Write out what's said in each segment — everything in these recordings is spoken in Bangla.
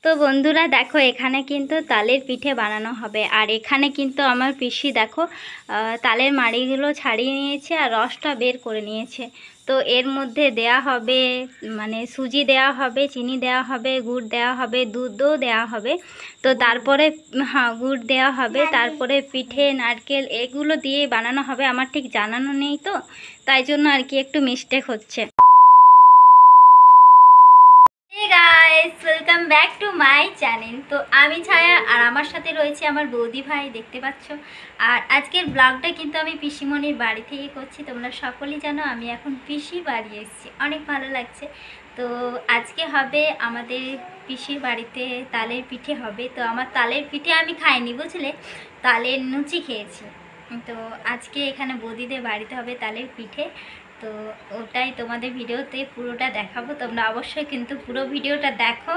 তো বন্ধুরা দেখো এখানে কিন্তু তালের পিঠে বানানো হবে। আর এখানে কিন্তু আমার পিসি দেখো তালের মাড়িগুলো ছাড়িয়ে নিয়েছে আর রসটা বের করে নিয়েছে। তো এর মধ্যে দেয়া হবে মানে সুজি দেয়া হবে, চিনি দেয়া হবে, গুড় দেয়া হবে, দুধও দেয়া হবে। তো তারপরে হ্যাঁ গুড় দেয়া হবে, তারপরে পিঠে নারকেল এগুলো দিয়ে বানানো হবে। আমার ঠিক জানানো নেই তো, তাই জন্য আর কি একটু মিস্টেক হচ্ছে। Hey guys, welcome back to my channel. তো আমি ছায়া আর আমার সাথে রয়েছে আমার বৌদি ভাই, দেখতে পাচ্ছ। আর আজকের ব্লগটা কিন্তু আমি পিসিমণির বাড়ি থেকে করছি। তোমরা সকলেই জানো আমি এখন পিসি বাড়ি এসেছি, অনেক ভালো লাগছে। তো আজকে হবে আমাদের পিসির বাড়িতে তালের পিঠে হবে। তো আমার তালের পিঠে আমি খাইনি বুঝলে, তালের লুচি খেয়েছি। তো আজকে এখানে বৌদিদের বাড়িতে হবে তালের পিঠে। তো ওটাই তোমাদের ভিডিওতে পুরোটা দেখাবো, তোমরা অবশ্যই কিন্তু পুরো ভিডিওটা দেখো।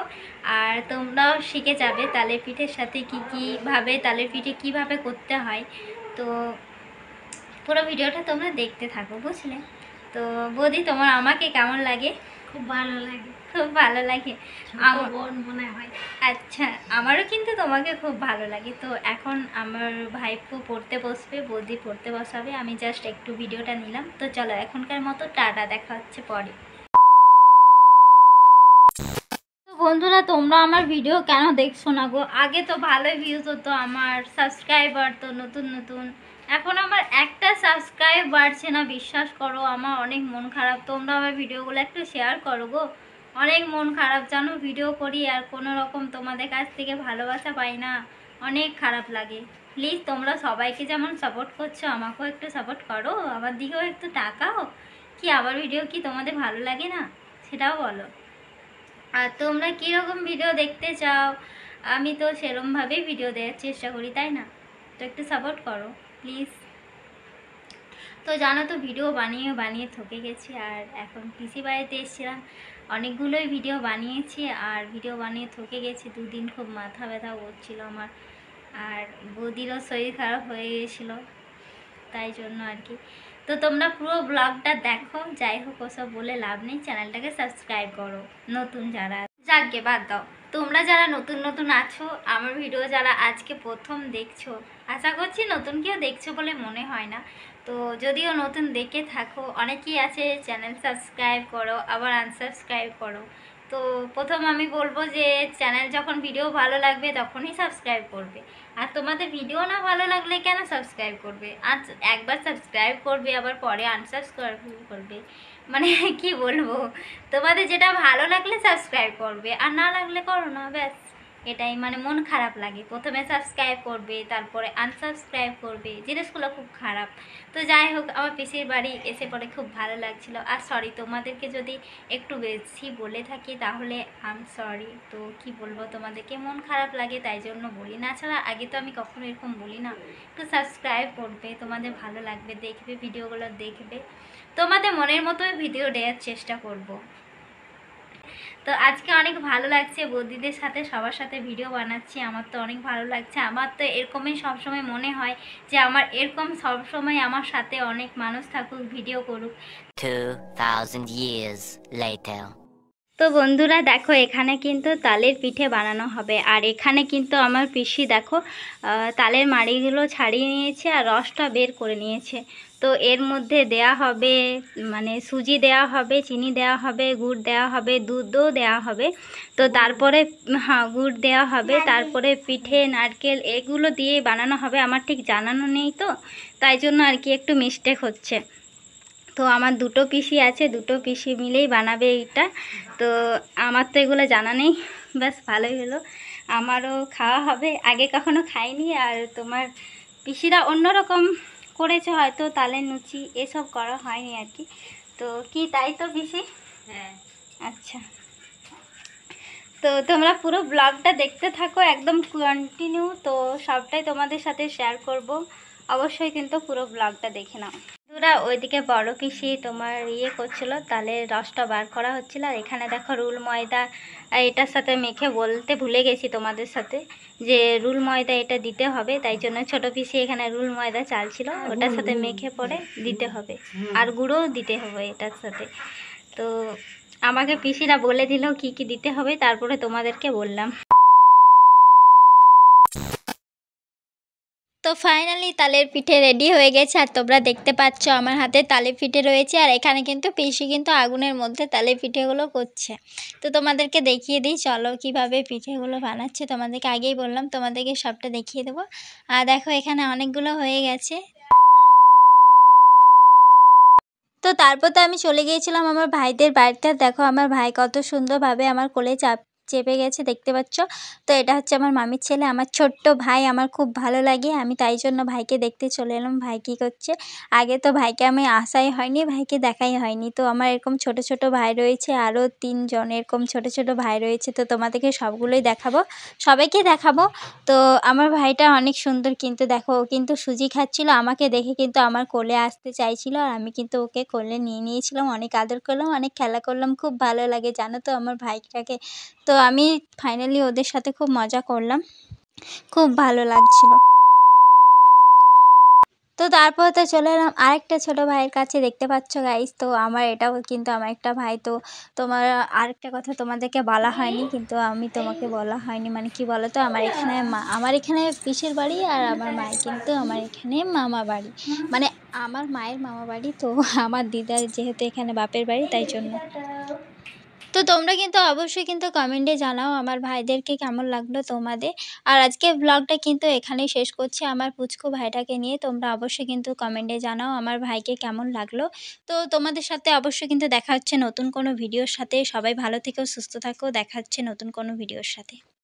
আর তোমরাও শিখে যাবে তালের পিঠের সাথে কীভাবে তালের পিঠে কিভাবে করতে হয়। তো পুরো ভিডিওটা তোমরা দেখতে থাকো বুঝলে। তো বৌদি তোমার আমাকে কেমন লাগে? খুব ভালো লাগে, খুব ভালো লাগে আমার বোন মনে হয়। আচ্ছা, আমারও কিন্তু তোমাকে খুব ভালো লাগে। তো এখন আমার ভাইপো পড়তে বসবে, বৌদি পড়তে বসাবে, আমি জাস্ট একটু ভিডিওটা নিলাম। তো চলো এখনকার মতো টাটা, দেখা হচ্ছে পরে। তো বন্ধুরা তোমরা আমার ভিডিও কেন দেখছো না গো? আগে তো ভালোই ভিউজ হতো, আমার সাবস্ক্রাইবার তো নতুন নতুন, এখন আমার একটা সাবস্ক্রাইব বাড়ছে না। বিশ্বাস করো আমার অনেক মন খারাপ। তোমরা আমার ভিডিওগুলো একটু শেয়ার করো গো, অনেক মন খারাপ জানো। ভিডিও করি আর কোনো রকম তোমাদের কাছ থেকে ভালোবাসা পাই না, অনেক খারাপ লাগে। প্লিজ তোমরা সবাইকে যেমন সাপোর্ট করছো আমাকেও একটু সাপোর্ট করো, আমার দিকেও একটু তাকাও। কি আমার ভিডিও কি তোমাদের ভালো লাগে না সেটাও বলো। আর তোমরা কীরকম ভিডিও দেখতে চাও, আমি তো সেরকমভাবেই ভিডিও দেওয়ার চেষ্টা করি, তাই না? তো একটু সাপোর্ট করো প্লিজ। তো জানো তো ভিডিও বানিয়ে বানিয়ে থকে গেছি। আর এখন পিসি বাড়িতে এসেছিলাম, অনেকগুলোই ভিডিও বানিয়েছি আর ভিডিও বানিয়ে থকে গেছি। দুদিন খুব মাথা ব্যথা করছিল আমার, আর বৌদিরও শরীর খারাপ হয়ে গিয়েছিলো, তাই জন্য আর কি। তো তোমরা পুরো ব্লগটা দেখো। যাই হোক ওসব বলে লাভ নেই, চ্যানেলটাকে সাবস্ক্রাইব করো নতুন যারা। যাকে বাদ দাও, তোমরা যারা নতুন নতুন আছো, আমার ভিডিও যারা আজকে প্রথম দেখছো, আশা করছি নতুন কেউ দেখছো বলে মনে হয় না। তো যদিও নতুন দেখে থাকো, অনেকেই আছে চ্যানেল সাবস্ক্রাইব করো আবার আনসাবস্ক্রাইব করো। তো প্রথম আমি বলবো যে চ্যানেল যখন ভিডিও ভালো লাগবে তখনই সাবস্ক্রাইব করবে। আর তোমাদের ভিডিও না ভালো লাগলে কেন সাবস্ক্রাইব করবে? আর একবার সাবস্ক্রাইব করবে আবার পরে আনসাবস্ক্রাইব করবে, মানে কি বলবো, তোমাদের যেটা ভালো লাগলে সাবস্ক্রাইব করবে আর না লাগলে করো না, ব্যাস। এটাই মানে মন খারাপ লাগে, প্রথমে সাবস্ক্রাইব করবে তারপরে আনসাবস্ক্রাইব করবে, জিনিসগুলো খুব খারাপ। তো যাই হোক আমার পিসির বাড়ি এসে পরে খুব ভালো লাগছিল। আর সরি তোমাদেরকে যদি একটু বেশি বলে থাকি তাহলে আই এম সরি। তো কি বলবো, তোমাদেরকে মন খারাপ লাগে তাই জন্য বলি না, ছাড়া আগে তো আমি কখনো এরকম বলি না। একটু সাবস্ক্রাইব করবে, তোমাদের ভালো লাগবে, দেখবে ভিডিওগুলো দেখবে, তোমাদের মনের মতোই ভিডিও দেওয়ার চেষ্টা করব। তো আজকে অনেক ভালো লাগছে, বৌদিদের সাথে সবার সাথে ভিডিও বানাচ্ছি, আমার তো অনেক ভালো লাগছে। আমার তো এরকমই সবসময় মনে হয় যে আমার এরকম সবসময় আমার সাথে অনেক মানুষ থাকুক, ভিডিও করুক। 2000 years later. তো বন্ধুরা দেখো এখানে কিন্তু তালের পিঠে বানানো হবে। আর এখানে কিন্তু আমার পিসি দেখো তালের মাড়িগুলো ছাড়িয়ে নিয়েছে আর রসটা বের করে নিয়েছে। তো এর মধ্যে দেয়া হবে মানে সুজি দেয়া হবে, চিনি দেয়া হবে, গুড় দেয়া হবে, দুধও দেয়া হবে। তো তারপরে হ্যাঁ গুড় দেয়া হবে, তারপরে পিঠে নারকেল এগুলো দিয়ে বানানো হবে। আমার ঠিক জানানো নেই তো, তাই জন্য আর কি একটু মিস্টেক হচ্ছে। তো আমার দুটো পিসি আছে, দুটো পিসি মিলেই বানাবে এইটা। তো আমার তো এগুলো জানা নেই, ব্যাস ভালোই হলো, আমারও খাওয়া হবে। আগে কখনো খাইনি। আর তোমার পিসিরা অন্যরকম করেছে হয়তো, তালের লুচি এসব করা হয়নি আর কি। তো কি তাই তো পিসি? হ্যাঁ আচ্ছা, তো তোমরা পুরো ব্লগটা দেখতে থাকো একদম কন্টিনিউ। তো সবটাই তোমাদের সাথে শেয়ার করব, অবশ্যই কিন্তু পুরো ব্লগটা দেখে নাও। বন্ধুরা ওইদিকে বড় পিসি তোমার করছিল, তাহলে রসটা বার করা হচ্ছিল। আর এখানে দেখো রুল ময়দা এটার সাথে মেখে, বলতে ভুলে গেছি তোমাদের সাথে যে রুল ময়দা এটা দিতে হবে, তাই জন্য ছোট পিসি এখানে রুল ময়দা চালছিল, ওটার সাথে মেখে পরে দিতে হবে। আর গুঁড়োও দিতে হবে এটার সাথে। তো আমাকে পিসিরা বলে দিল কি কি দিতে হবে, তারপরে তোমাদেরকে বললাম। তো ফাইনালি তালের পিঠে রেডি হয়ে গেছে, আর তোমরা দেখতে পাচ্ছ আমার হাতে তালের পিঠে রয়েছে, আর এখানে কিন্তু পিসি কিন্তু আগুনের মধ্যে তালের পিঠেগুলো করছে। তো তোমাদেরকে দেখিয়ে দিই, চলো কিভাবে পিঠেগুলো বানাচ্ছে। তোমাদেরকে আগেই বললাম তোমাদেরকে সবটা দেখিয়ে দেবো। আর দেখো এখানে অনেকগুলো হয়ে গেছে। তো তারপর তো আমি চলে গিয়েছিলাম আমার ভাইদের বাড়িতে। দেখো আমার ভাই কত সুন্দরভাবে আমার কোলে চেপে গেছে, দেখতে পাচ্ছ। তো এটা হচ্ছে আমার মামির ছেলে, আমার ছোট্ট ভাই। আমার খুব ভালো লাগে, আমি তাই জন্য ভাইকে দেখতে চলে এলাম ভাই কী করছে। আগে তো ভাইকে আমি আসাই হয়নি, ভাইকে দেখাই হয়নি। তো আমার এরকম ছোট ছোট ভাই রয়েছে, আরও 3 জন এরকম ছোট ছোট ভাই রয়েছে। তো তোমাদেরকে সবগুলোই দেখাবো, সবাইকে দেখাবো। তো আমার ভাইটা অনেক সুন্দর, কিন্তু দেখো ও কিন্তু সুজি খাচ্ছিল, আমাকে দেখে কিন্তু আমার কোলে আসতে চাইছিল, আর আমি কিন্তু ওকে কোলে নিয়ে নিয়েছিলাম, অনেক আদর করলাম, অনেক খেলা করলাম। খুব ভালো লাগে জানো তো আমার ভাইটাকে। তো আমি ফাইনালি ওদের সাথে খুব মজা করলাম, খুব ভালো লাগছিল। তো তারপর তো চলে এলাম আরেকটা ছোট ভাইয়ের কাছে, দেখতে পাচ্ছ গাইস। তো আমার এটাও কিন্তু আমার একটা ভাই। তো তোমার আরেকটা কথা তোমাদেরকে বলা হয়নি, কিন্তু আমি তোমাকে বলা হয়নি, মানে কি বলো তো, আমার এখানে পিসির বাড়ি, আর আমার মায়ের কিন্তু আমার এখানে মামা বাড়ি, মানে আমার মায়ের মামা বাড়ি। তো আমার দিদার যেহেতু এখানে বাপের বাড়ি, তাই জন্য। তো তোমরা কিন্তু অবশ্যই কিন্তু কমেন্টে জানাও আমার ভাইদেরকে কেমন লাগলো তোমাদের। আর আজকের ব্লগটা কিন্তু এখানেই শেষ করছি আমার পুচকু ভাইটাকে নিয়ে। তোমরা অবশ্যই কিন্তু কমেন্টে জানাও আমার ভাইকে কেমন লাগলো। তো তোমাদের সাথে অবশ্যই কিন্তু দেখা হচ্ছে নতুন কোনো ভিডিওর সাথে। সবাই ভালো থেকো, সুস্থ থাকো, দেখা হচ্ছে নতুন কোনো ভিডিওর সাথে।